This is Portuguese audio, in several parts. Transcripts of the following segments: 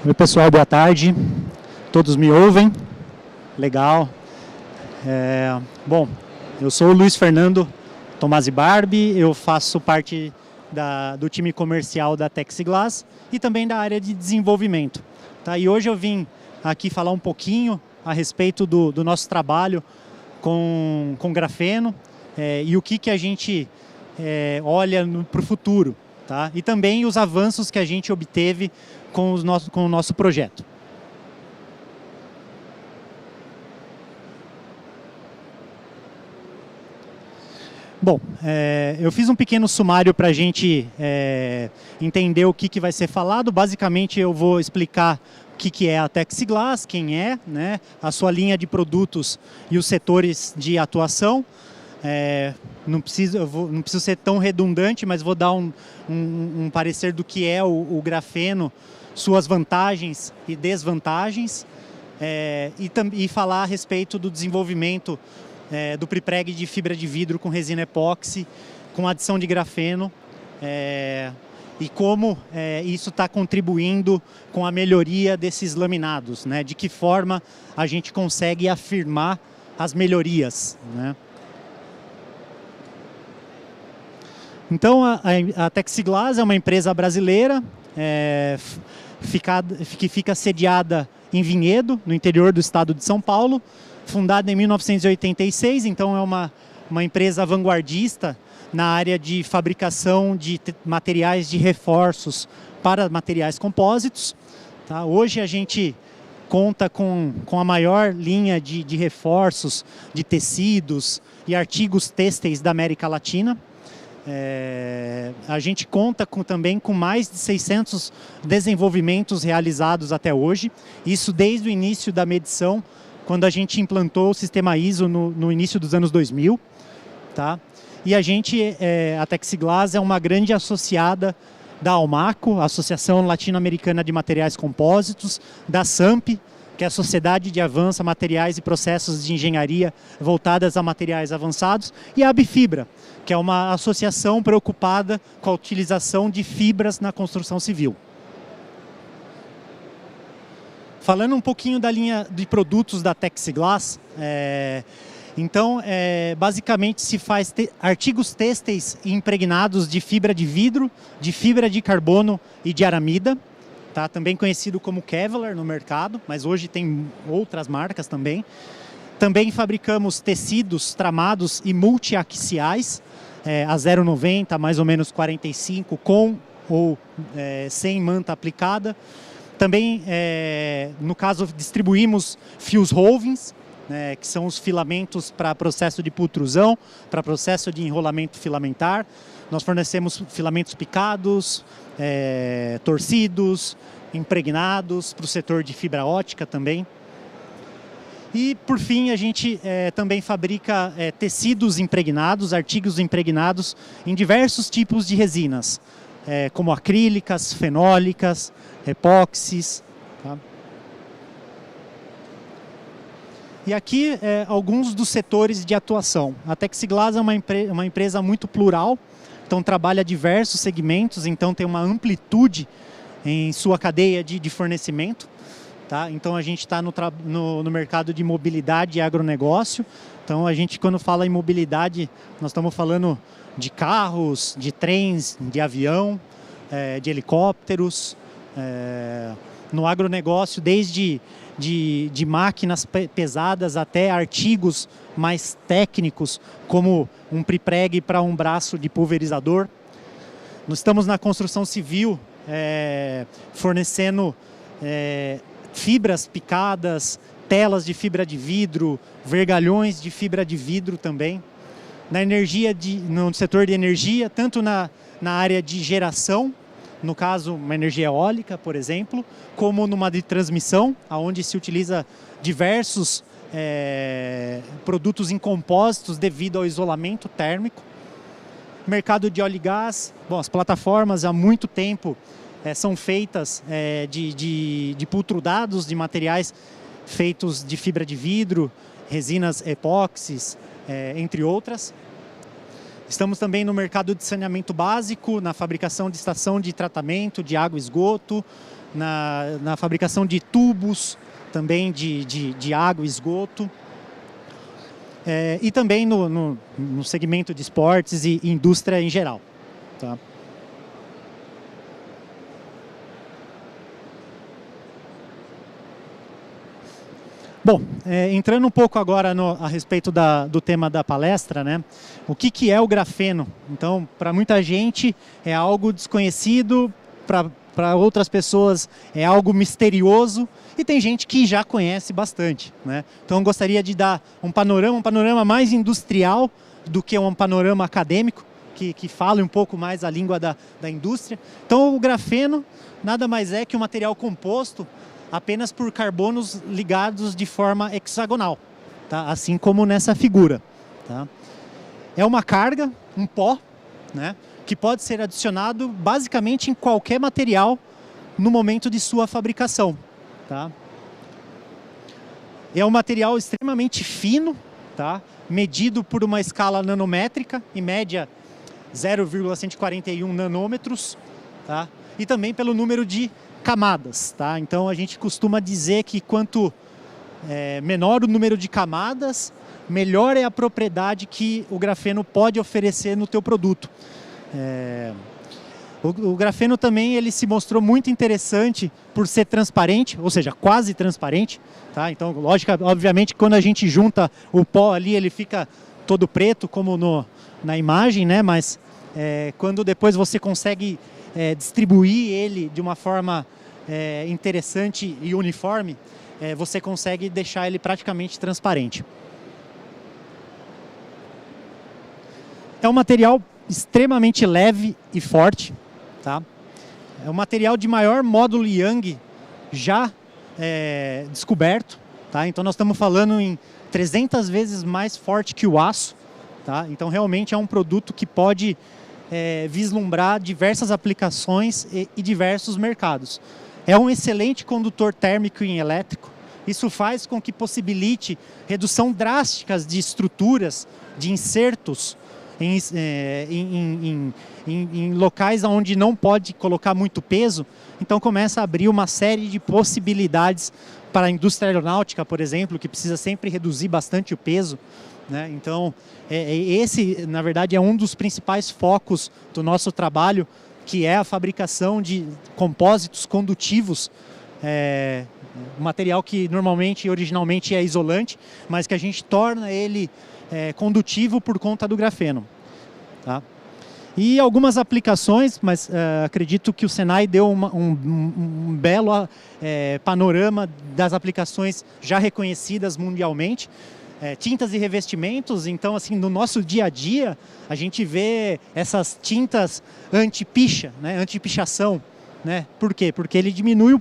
Oi pessoal, boa tarde. Todos me ouvem? Legal. Bom, eu sou o Luiz Fernando Tomasi Barbi, eu faço parte do time comercial da Texiglas e também da área de desenvolvimento. Tá? E hoje eu vim aqui falar um pouquinho a respeito do nosso trabalho com grafeno e o que a gente olha para o futuro. Tá? E também os avanços que a gente obteve com o nosso projeto. Bom, eu fiz um pequeno sumário para a gente entender o que vai ser falado. Basicamente, eu vou explicar o que é a Texiglas, quem é, né, a sua linha de produtos e os setores de atuação. Não preciso ser tão redundante, mas vou dar um parecer do que é o grafeno, suas vantagens e desvantagens, e falar a respeito do desenvolvimento do prepreg de fibra de vidro com resina epóxi, com adição de grafeno, e como isso está contribuindo com a melhoria desses laminados, né? De que forma a gente consegue afirmar as melhorias, né? Então, a Texiglas é uma empresa brasileira que fica sediada em Vinhedo, no interior do estado de São Paulo, fundada em 1986, então é uma empresa vanguardista na área de fabricação de materiais de reforços para materiais compósitos. Tá? Hoje a gente conta com a maior linha de reforços, de tecidos e artigos têxteis da América Latina. A gente conta também com mais de 600 desenvolvimentos realizados até hoje, isso desde o início da medição, quando a gente implantou o sistema ISO no início dos anos 2000. Tá? E a Texiglas é uma grande associada da Almaco, Associação Latino-Americana de Materiais Compósitos, da SAMP, que é a Sociedade de Avanço a Materiais e Processos de Engenharia voltadas a materiais avançados, e a Abfibra, que é uma associação preocupada com a utilização de fibras na construção civil. Falando um pouquinho da linha de produtos da Texiglas, então, basicamente se faz artigos têxteis impregnados de fibra de vidro, de fibra de carbono e de aramida, tá? Também conhecido como Kevlar no mercado, mas hoje tem outras marcas também. Também fabricamos tecidos tramados e multiaxiais, a 0,90, mais ou menos 45, com ou sem manta aplicada. Também, no caso, distribuímos fios Rovings, que são os filamentos para processo de pultrusão, para processo de enrolamento filamentar. Nós fornecemos filamentos picados, torcidos, impregnados para o setor de fibra ótica também. E, por fim, a gente também fabrica tecidos impregnados, artigos impregnados em diversos tipos de resinas, como acrílicas, fenólicas, epóxis. Tá? E aqui alguns dos setores de atuação. A Texiglas é uma empresa muito plural, então trabalha diversos segmentos, então tem uma amplitude em sua cadeia de fornecimento. Tá? Então a gente está no mercado de mobilidade e agronegócio. Então a gente, quando fala em mobilidade, nós estamos falando de carros, de trens, de avião, de helicópteros. No agronegócio, desde de máquinas pesadas até artigos mais técnicos, como um prepreg para um braço de pulverizador. Nós estamos na construção civil, fornecendo fibras picadas, telas de fibra de vidro, vergalhões de fibra de vidro também. No setor de energia, tanto na área de geração, no caso uma energia eólica, por exemplo, como numa de transmissão, onde se utiliza diversos produtos em compósitos devido ao isolamento térmico. Mercado de óleo e gás, bom, as plataformas há muito tempo são feitas de pultrudados, de materiais feitos de fibra de vidro, resinas epóxis, entre outras. Estamos também no mercado de saneamento básico, na fabricação de estação de tratamento de água e esgoto, na fabricação de tubos também de água e esgoto. E também no segmento de esportes e indústria em geral. Tá? Bom, entrando um pouco agora a respeito do tema da palestra, né? O que é o grafeno? Então, para muita gente é algo desconhecido, para outras pessoas é algo misterioso e tem gente que já conhece bastante, né? Então, eu gostaria de dar um panorama mais industrial do que um panorama acadêmico, que fale um pouco mais a língua da indústria. Então, o grafeno nada mais é que um material composto apenas por carbonos ligados de forma hexagonal, tá? Assim como nessa figura. Tá? É uma carga, um pó, né? Que pode ser adicionado basicamente em qualquer material no momento de sua fabricação. Tá? É um material extremamente fino, tá? Medido por uma escala nanométrica, em média 0,141 nanômetros, tá? E também pelo número de camadas, tá? Então a gente costuma dizer que quanto menor o número de camadas, melhor é a propriedade que o grafeno pode oferecer no teu produto. O grafeno também ele se mostrou muito interessante por ser transparente, ou seja, quase transparente, tá? Então, obviamente, quando a gente junta o pó ali, ele fica todo preto, como na imagem, né? Mas quando depois você consegue distribuir ele de uma forma interessante e uniforme, você consegue deixar ele praticamente transparente. É um material extremamente leve e forte, tá? É um material de maior módulo Young já descoberto, tá? Então nós estamos falando em 300 vezes mais forte que o aço, tá? Então realmente é um produto que pode vislumbrar diversas aplicações e diversos mercados. É um excelente condutor térmico e elétrico. Isso faz com que possibilite redução drásticas de estruturas, de insertos em locais onde não pode colocar muito peso. Então começa a abrir uma série de possibilidades para a indústria aeronáutica, por exemplo, que precisa sempre reduzir bastante o peso. Né? Então, esse, na verdade, é um dos principais focos do nosso trabalho, que é a fabricação de compósitos condutivos, um material que originalmente é isolante, mas que a gente torna ele condutivo por conta do grafeno. Tá? E algumas aplicações, mas acredito que o Senai deu um belo panorama das aplicações já reconhecidas mundialmente. Tintas e revestimentos, então assim, no nosso dia a dia, a gente vê essas tintas anti-picha, né, anti-pichação, né? Por quê? Porque ele diminui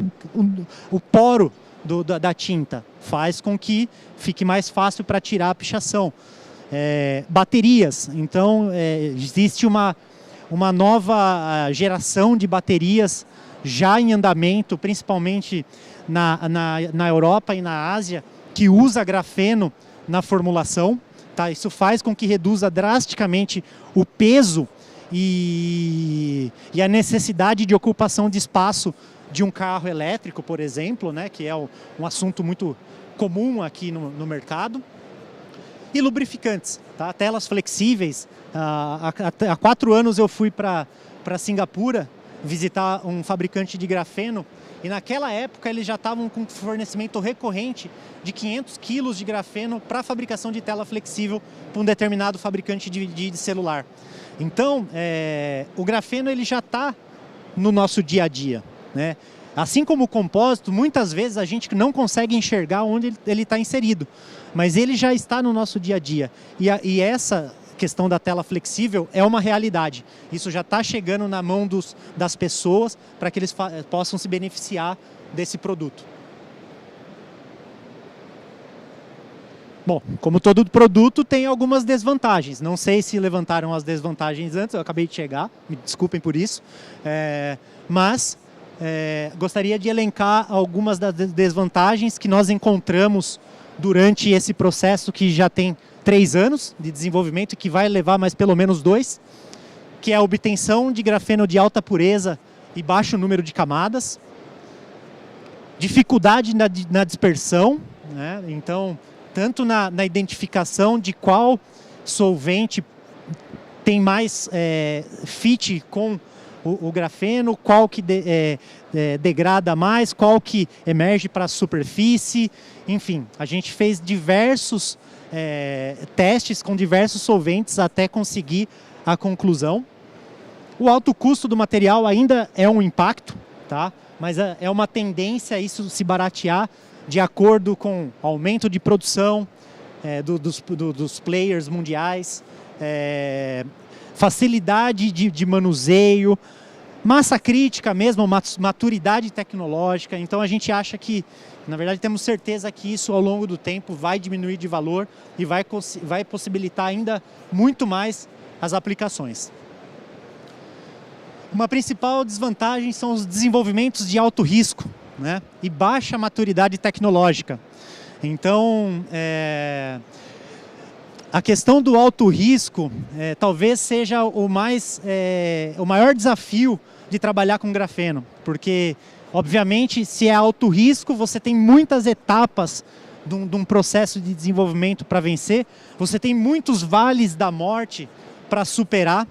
o poro da tinta, faz com que fique mais fácil para tirar a pichação. Baterias, então existe uma nova geração de baterias já em andamento, principalmente na Europa e na Ásia, que usa grafeno na formulação, tá? Isso faz com que reduza drasticamente o peso e a necessidade de ocupação de espaço de um carro elétrico, por exemplo, né? Que é um assunto muito comum aqui no mercado. E lubrificantes, tá? Telas flexíveis. Há 4 anos eu fui para Singapura visitar um fabricante de grafeno. E naquela época eles já estavam com fornecimento recorrente de 500 quilos de grafeno para a fabricação de tela flexível para um determinado fabricante de celular. Então, o grafeno ele já está no nosso dia a dia, né? Assim como o compósito, muitas vezes a gente não consegue enxergar onde ele está inserido, mas ele já está no nosso dia a dia. E essa questão da tela flexível é uma realidade. Isso já está chegando na mão das pessoas para que eles possam se beneficiar desse produto. Bom, como todo produto, tem algumas desvantagens. Não sei se levantaram as desvantagens antes, eu acabei de chegar, me desculpem por isso. Mas gostaria de elencar algumas das desvantagens que nós encontramos durante esse processo que já tem 3 anos de desenvolvimento, que vai levar mais pelo menos 2, que é a obtenção de grafeno de alta pureza e baixo número de camadas, dificuldade na dispersão, né? Então, tanto na identificação de qual solvente tem mais fit com o grafeno, qual que degrada mais, qual que emerge para a superfície, enfim, a gente fez diversos testes com diversos solventes até conseguir a conclusão. O alto custo do material ainda é um impacto, tá? Mas é uma tendência a isso se baratear de acordo com aumento de produção dos players mundiais, facilidade de manuseio, massa crítica mesmo, maturidade tecnológica. Então a gente acha que, na verdade, temos certeza que isso ao longo do tempo vai diminuir de valor e vai possibilitar ainda muito mais as aplicações. Uma principal desvantagem são os desenvolvimentos de alto risco, né, e baixa maturidade tecnológica. Então, a questão do alto risco talvez seja o maior desafio de trabalhar com grafeno, porque, obviamente, se é alto risco, você tem muitas etapas de um processo de desenvolvimento para vencer, você tem muitos vales da morte para superar,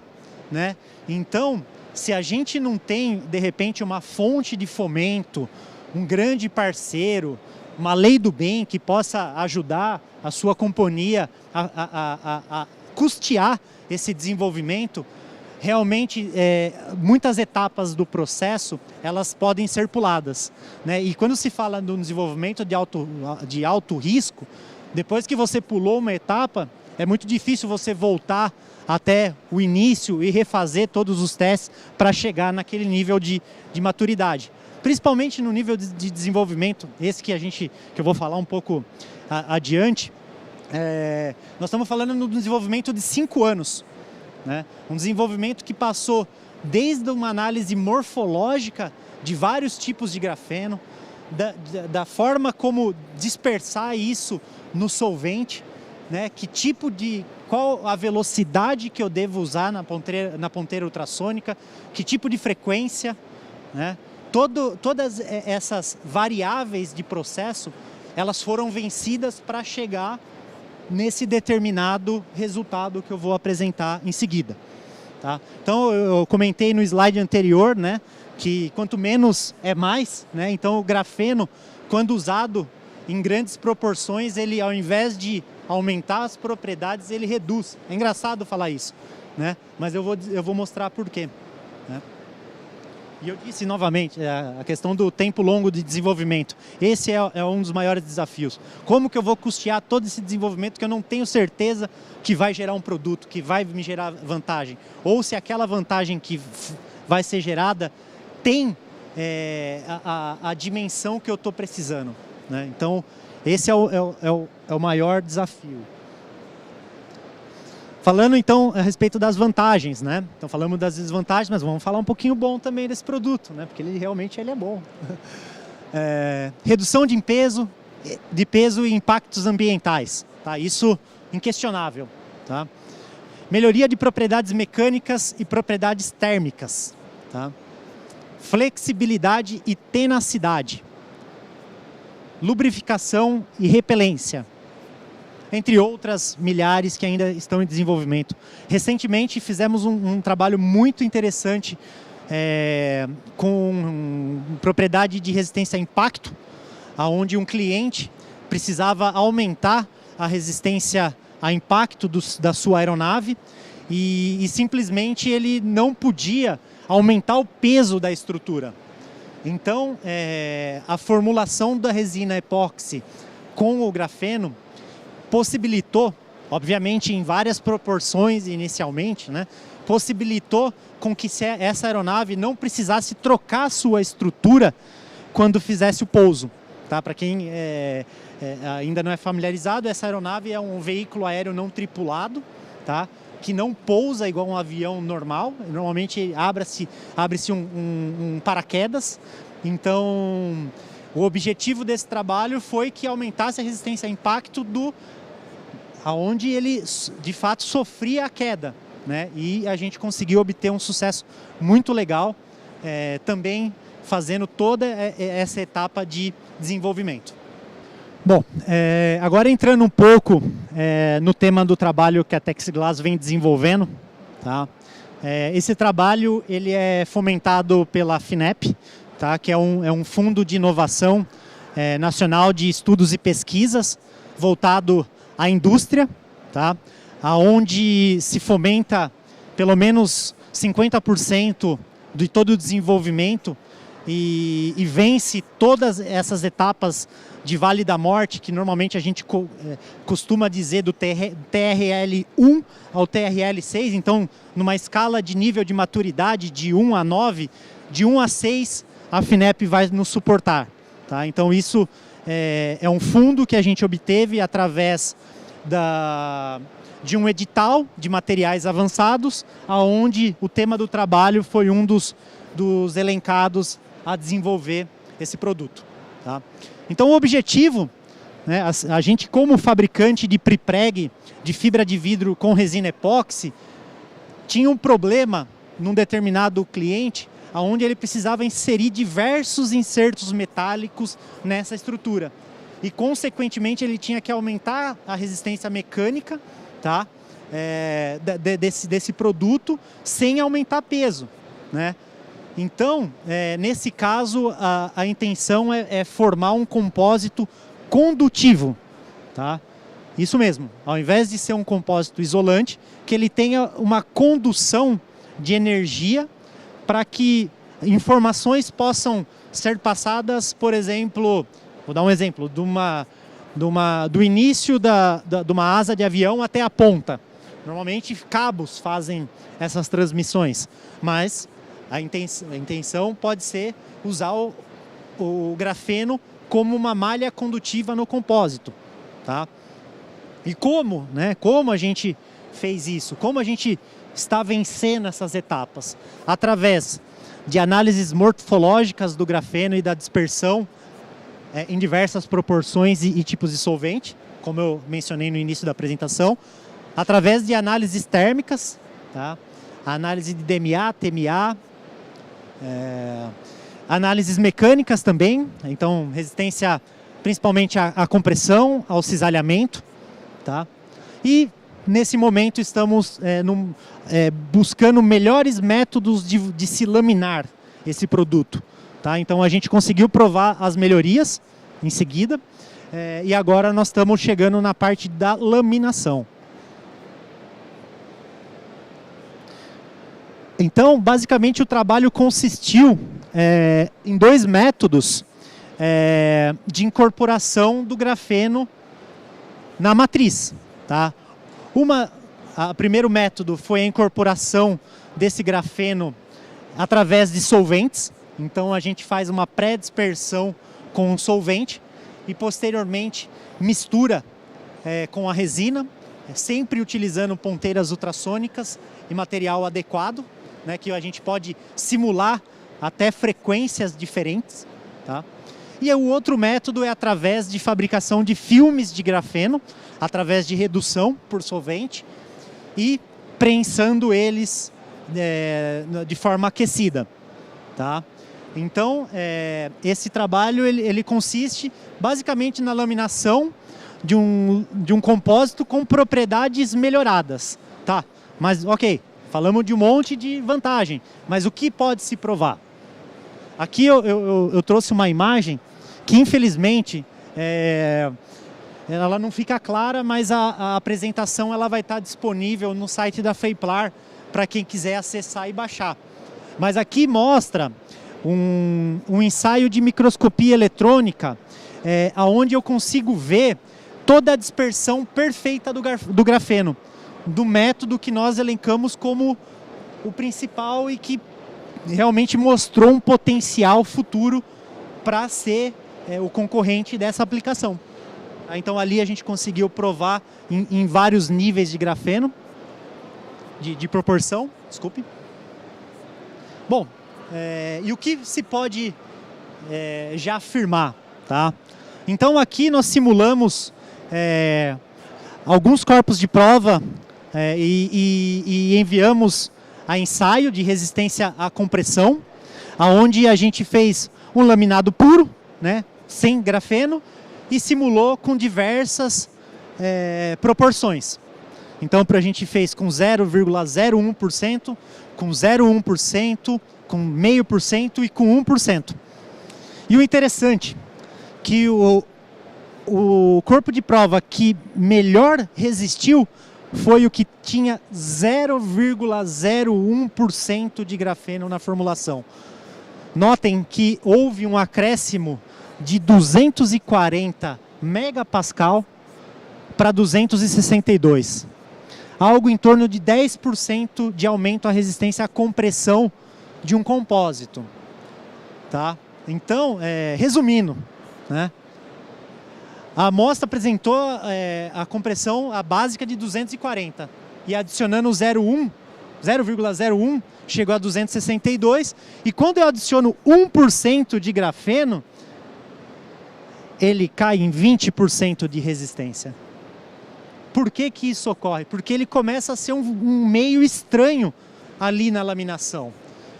né? Então, se a gente não tem, de repente, uma fonte de fomento, um grande parceiro, uma lei do bem que possa ajudar a sua companhia a custear esse desenvolvimento, realmente muitas etapas do processo elas podem ser puladas, né? E quando se fala do desenvolvimento de alto risco, depois que você pulou uma etapa, é muito difícil você voltar até o início e refazer todos os testes para chegar naquele nível de maturidade. Principalmente no nível de desenvolvimento, esse que eu vou falar um pouco adiante, nós estamos falando no desenvolvimento de 5 anos. Né? Um desenvolvimento que passou desde uma análise morfológica de vários tipos de grafeno, da forma como dispersar isso no solvente, né? Qual a velocidade que eu devo usar na ponteira ultrassônica, que tipo de frequência, né? Todas essas variáveis de processo, elas foram vencidas para chegar nesse determinado resultado que eu vou apresentar em seguida. Tá? Então, eu comentei no slide anterior, né, que quanto menos é mais, né? Então o grafeno, quando usado em grandes proporções, ele, ao invés de aumentar as propriedades, ele reduz. É engraçado falar isso, né? Mas eu vou mostrar por quê, né? E eu disse novamente, a questão do tempo longo de desenvolvimento. Esse é um dos maiores desafios. Como que eu vou custear todo esse desenvolvimento que eu não tenho certeza que vai gerar um produto, que vai me gerar vantagem? Ou se aquela vantagem que vai ser gerada tem a dimensão que eu estou precisando, né? Então, esse é o maior desafio. Falando então a respeito das vantagens, né? Então falamos das desvantagens, mas vamos falar um pouquinho bom também desse produto, né? Porque ele realmente é bom. Redução de peso e impactos ambientais, tá? Isso inquestionável, tá? Melhoria de propriedades mecânicas e propriedades térmicas, tá? Flexibilidade e tenacidade, lubrificação e repelência, entre outras milhares que ainda estão em desenvolvimento. Recentemente fizemos um trabalho muito interessante com propriedade de resistência a impacto, onde um cliente precisava aumentar a resistência a impacto da sua aeronave e simplesmente ele não podia aumentar o peso da estrutura. Então, a formulação da resina epóxi com o grafeno possibilitou, obviamente em várias proporções inicialmente, né, possibilitou com que essa aeronave não precisasse trocar a sua estrutura quando fizesse o pouso. Tá? Para quem ainda não é familiarizado, essa aeronave é um veículo aéreo não tripulado, tá? Que não pousa igual um avião normal. Normalmente abre-se um paraquedas. Então, o objetivo desse trabalho foi que aumentasse a resistência a impacto onde ele de fato sofria a queda, né? E a gente conseguiu obter um sucesso muito legal, também fazendo toda essa etapa de desenvolvimento. Bom, agora entrando um pouco no tema do trabalho que a Texglass vem desenvolvendo, tá? Esse trabalho ele é fomentado pela FINEP, tá? Que é um fundo de inovação nacional de estudos e pesquisas voltado à indústria, tá? Onde se fomenta pelo menos 50% de todo o desenvolvimento e vence todas essas etapas de Vale da Morte, que normalmente a gente costuma dizer do TRL1 ao TRL6, então numa escala de nível de maturidade de 1 a 9, de 1 a 6 a FINEP vai nos suportar. Tá? Então isso é um fundo que a gente obteve através de um edital de materiais avançados, onde o tema do trabalho foi um dos elencados a desenvolver esse produto. Tá? Então o objetivo, né, a gente como fabricante de prepreg, de fibra de vidro com resina epóxi, tinha um problema num determinado cliente, onde ele precisava inserir diversos insertos metálicos nessa estrutura. E consequentemente ele tinha que aumentar a resistência mecânica, tá, desse produto sem aumentar peso, né? Então, nesse caso, a intenção é formar um compósito condutivo, tá? Isso mesmo, ao invés de ser um compósito isolante, que ele tenha uma condução de energia para que informações possam ser passadas, por exemplo, vou dar um exemplo, do início de uma asa de avião até a ponta. Normalmente cabos fazem essas transmissões, mas a intenção pode ser usar o grafeno como uma malha condutiva no compósito. Tá? E como, né? Como a gente fez isso? Como a gente está vencendo essas etapas? Através de análises morfológicas do grafeno e da dispersão em diversas proporções e tipos de solvente, como eu mencionei no início da apresentação, através de análises térmicas, tá? Análise de DMA, TMA, análises mecânicas também, então resistência principalmente à compressão, ao cisalhamento, tá? E nesse momento estamos buscando melhores métodos de se laminar esse produto, tá? Então a gente conseguiu provar as melhorias em seguida e agora nós estamos chegando na parte da laminação. Então, basicamente, o trabalho consistiu em dois métodos de incorporação do grafeno na matriz. Tá? O primeiro método foi a incorporação desse grafeno através de solventes. Então, a gente faz uma pré-dispersão com um solvente e, posteriormente, mistura com a resina, sempre utilizando ponteiras ultrassônicas e material adequado, né, que a gente pode simular até frequências diferentes. Tá? E o outro método é através de fabricação de filmes de grafeno, através de redução por solvente e prensando eles de forma aquecida. Tá? Então, esse trabalho ele consiste basicamente na laminação de um compósito com propriedades melhoradas. Tá? Mas, ok. Falamos de um monte de vantagem, mas o que pode se provar? Aqui eu trouxe uma imagem que, infelizmente, ela não fica clara, mas a apresentação ela vai estar disponível no site da Feiplar para quem quiser acessar e baixar. Mas aqui mostra um ensaio de microscopia eletrônica, onde eu consigo ver toda a dispersão perfeita do grafeno, do método que nós elencamos como o principal e que realmente mostrou um potencial futuro para ser o concorrente dessa aplicação. Então ali a gente conseguiu provar em vários níveis de grafeno, de proporção, desculpe. Bom, e o que se pode já afirmar? Tá? Então aqui nós simulamos alguns corpos de prova e enviamos a ensaio de resistência à compressão, onde a gente fez um laminado puro, né, sem grafeno, e simulou com diversas proporções. Então, a gente fez com 0,01%, com 0,1%, com 0,5% e com 1%. E o interessante que o corpo de prova que melhor resistiu foi o que tinha 0,01% de grafeno na formulação. Notem que houve um acréscimo de 240 megapascal para 262. Algo em torno de 10% de aumento à resistência à compressão de um compósito. Tá? Então, resumindo, né? A amostra apresentou a compressão básica de 240 e adicionando o 0,01 chegou a 262, e quando eu adiciono 1% de grafeno, ele cai em 20% de resistência. Por que que isso ocorre? Porque ele começa a ser um meio estranho ali na laminação.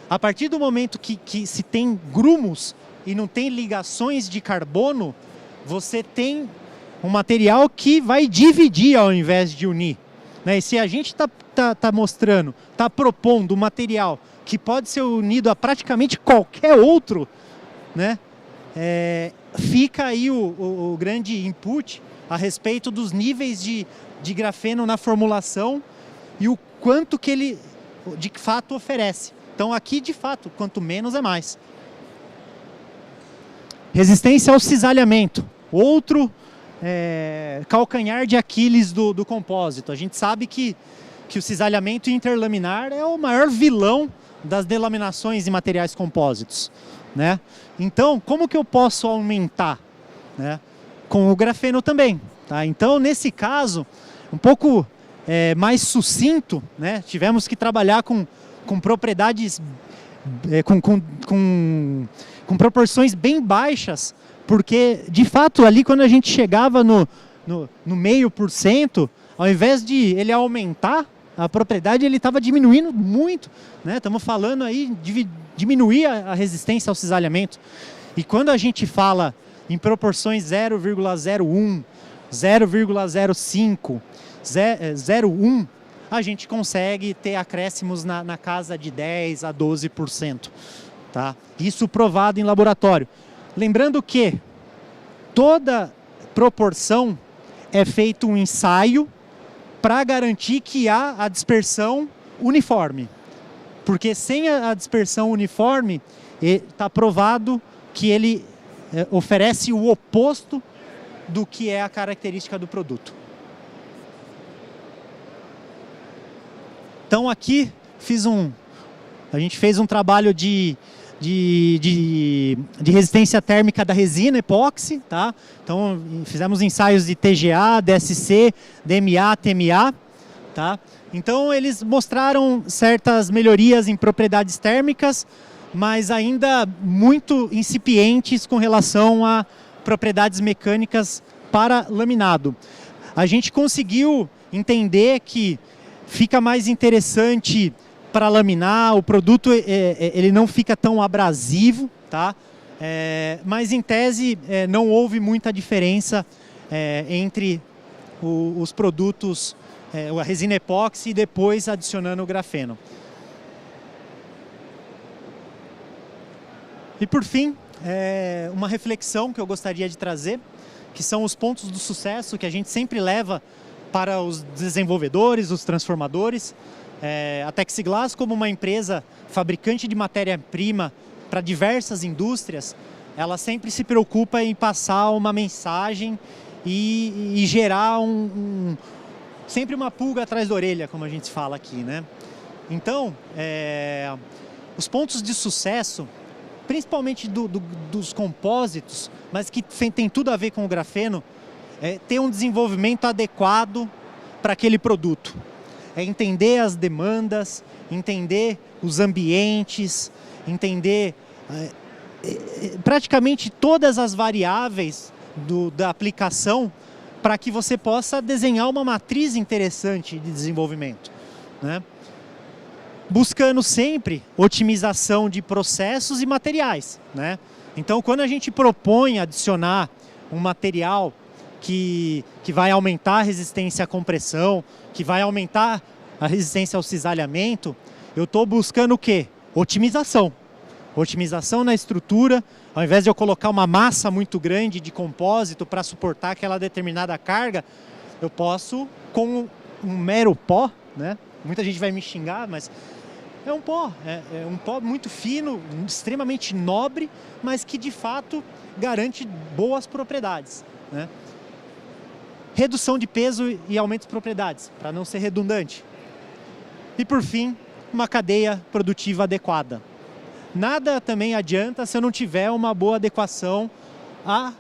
A partir do momento que se tem grumos e não tem ligações de carbono, você tem um material que vai dividir ao invés de unir. Né? E se a gente está mostrando, está propondo um material que pode ser unido a praticamente qualquer outro, né? Fica aí o grande input a respeito dos níveis de grafeno na formulação e o quanto que ele de fato oferece. Então aqui, de fato, quanto menos é mais. Resistência ao cisalhamento. Outro calcanhar de Aquiles do compósito. A gente sabe que o cisalhamento interlaminar é o maior vilão das delaminações em materiais compósitos. Né? Então, como que eu posso aumentar? Né? Com o grafeno também. Tá? Então, nesse caso, um pouco mais sucinto, né? Tivemos que trabalhar com propriedades, com proporções bem baixas, porque, de fato, ali quando a gente chegava no 0,5%, ao invés de ele aumentar, a propriedade ele estava diminuindo muito. Né? Estamos falando aí de diminuir a resistência ao cisalhamento. E quando a gente fala em proporções 0,01, 0,05, 0,1, a gente consegue ter acréscimos na casa de 10% a 12%. Tá? Isso provado em laboratório. Lembrando que toda proporção é feito um ensaio para garantir que há a dispersão uniforme. Porque sem a dispersão uniforme, está provado que ele oferece o oposto do que é a característica do produto. Então aqui a gente fez um trabalho de resistência térmica da resina epóxi, tá? Então fizemos ensaios de TGA, DSC, DMA, TMA, tá? Então eles mostraram certas melhorias em propriedades térmicas, mas ainda muito incipientes com relação a propriedades mecânicas para laminado. A gente conseguiu entender que fica mais interessante para laminar, o produto ele não fica tão abrasivo, tá? Mas em tese não houve muita diferença entre os produtos, a resina epóxi e depois adicionando o grafeno. E por fim, uma reflexão que eu gostaria de trazer, que são os pontos do sucesso que a gente sempre leva para os desenvolvedores, os transformadores. A Texiglass, como uma empresa fabricante de matéria-prima para diversas indústrias, ela sempre se preocupa em passar uma mensagem e gerar sempre uma pulga atrás da orelha, como a gente fala aqui, né? Então, os pontos de sucesso, principalmente dos compósitos, mas que tem tudo a ver com o grafeno, ter um desenvolvimento adequado para aquele produto. Entender as demandas, entender os ambientes, entender praticamente todas as variáveis da aplicação para que você possa desenhar uma matriz interessante de desenvolvimento, né? Buscando sempre otimização de processos e materiais, né? Então, quando a gente propõe adicionar um material que vai aumentar a resistência à compressão, que vai aumentar a resistência ao cisalhamento, eu estou buscando o quê? Otimização. Otimização na estrutura. Ao invés de eu colocar uma massa muito grande de compósito para suportar aquela determinada carga, eu posso, com um mero pó, né? Muita gente vai me xingar, mas é um pó. É um pó muito fino, extremamente nobre, mas que de fato garante boas propriedades, né? Redução de peso e aumento de propriedades, para não ser redundante. E por fim, uma cadeia produtiva adequada. Nada também adianta se eu não tiver uma boa adequação à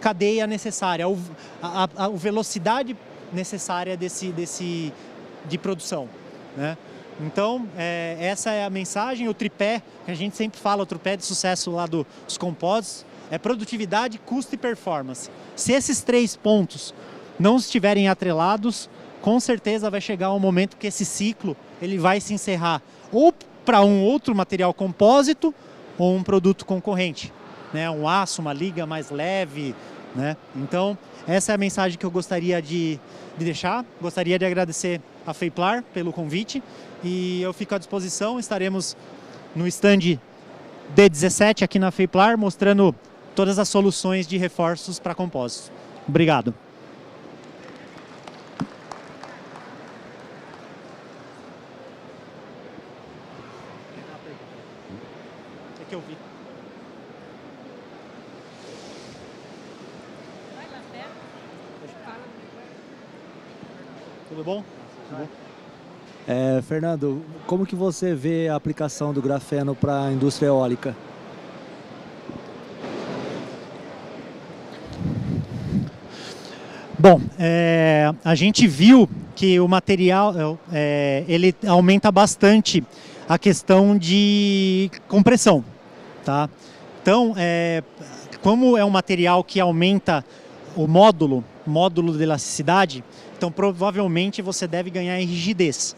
cadeia necessária, à velocidade necessária de produção, né? Então, essa é a mensagem. O tripé, que a gente sempre fala, o tripé de sucesso lá dos compósitos, é produtividade, custo e performance. Se esses 3 pontos não estiverem atrelados, com certeza vai chegar um momento que esse ciclo ele vai se encerrar ou para um outro material compósito ou um produto concorrente, né? Um aço, uma liga mais leve, né? Então, essa é a mensagem que eu gostaria de deixar. Gostaria de agradecer a Feplar pelo convite e eu fico à disposição. Estaremos no stand D17 aqui na Feplar, mostrando todas as soluções de reforços para compósitos. Obrigado. Que eu vi. Tudo bom? Tudo bom? Fernando, como que você vê a aplicação do grafeno para a indústria eólica? Bom, a gente viu que o material ele aumenta bastante a questão de compressão, tá? Então, como é um material que aumenta o módulo de elasticidade, então provavelmente você deve ganhar em rigidez,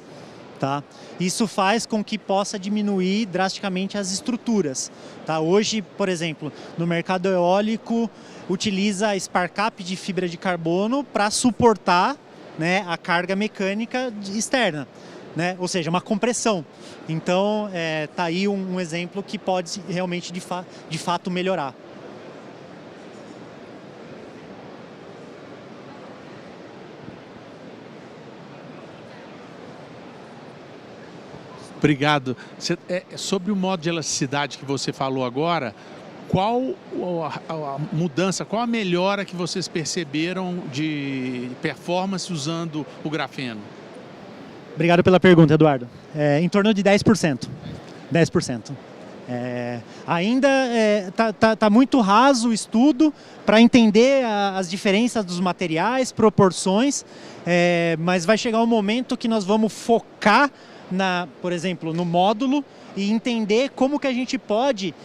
tá? Isso faz com que possa diminuir drasticamente as estruturas, tá? Hoje, por exemplo, no mercado eólico, utiliza spar cap de fibra de carbono para suportar, né, a carga mecânica externa, né? Ou seja, uma compressão. Então, tá aí um exemplo que pode realmente, de fato, melhorar. Obrigado. Sobre o modo de elasticidade que você falou agora, qual a mudança, qual a melhora que vocês perceberam de performance usando o grafeno? Obrigado pela pergunta, Eduardo. Em torno de 10%. 10%. Ainda tá muito raso o estudo para entender as diferenças dos materiais, proporções, mas vai chegar um momento que nós vamos focar, por exemplo, no módulo e entender como que a gente pode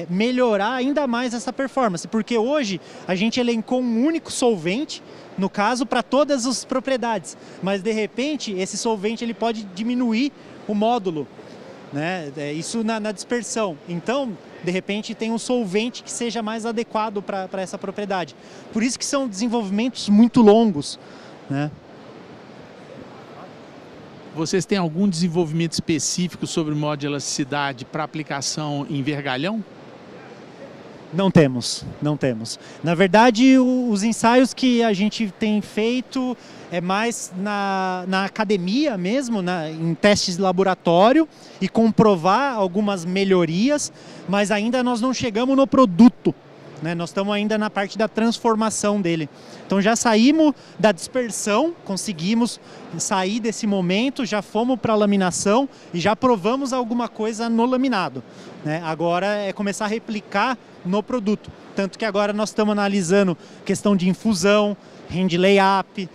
melhorar ainda mais essa performance. Porque hoje a gente elencou um único solvente, no caso, para todas as propriedades. Mas, de repente, esse solvente ele pode diminuir o módulo, né? Isso na dispersão. Então, de repente, tem um solvente que seja mais adequado para essa propriedade. Por isso que são desenvolvimentos muito longos, né? Vocês têm algum desenvolvimento específico sobre o modo de elasticidade para aplicação em vergalhão? Não temos, não temos. Na verdade, os ensaios que a gente tem feito é mais na academia mesmo, em testes de laboratório e comprovar algumas melhorias, mas ainda nós não chegamos no produto, né? Nós estamos ainda na parte da transformação dele. Então já saímos da dispersão, conseguimos sair desse momento, já fomos para a laminação e já provamos alguma coisa no laminado, né? Agora é começar a replicar no produto. Tanto que agora nós estamos analisando questão de infusão, hand layup,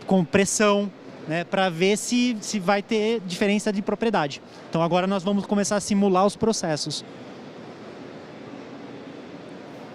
compressão, né, para ver se vai ter diferença de propriedade. Então agora nós vamos começar a simular os processos.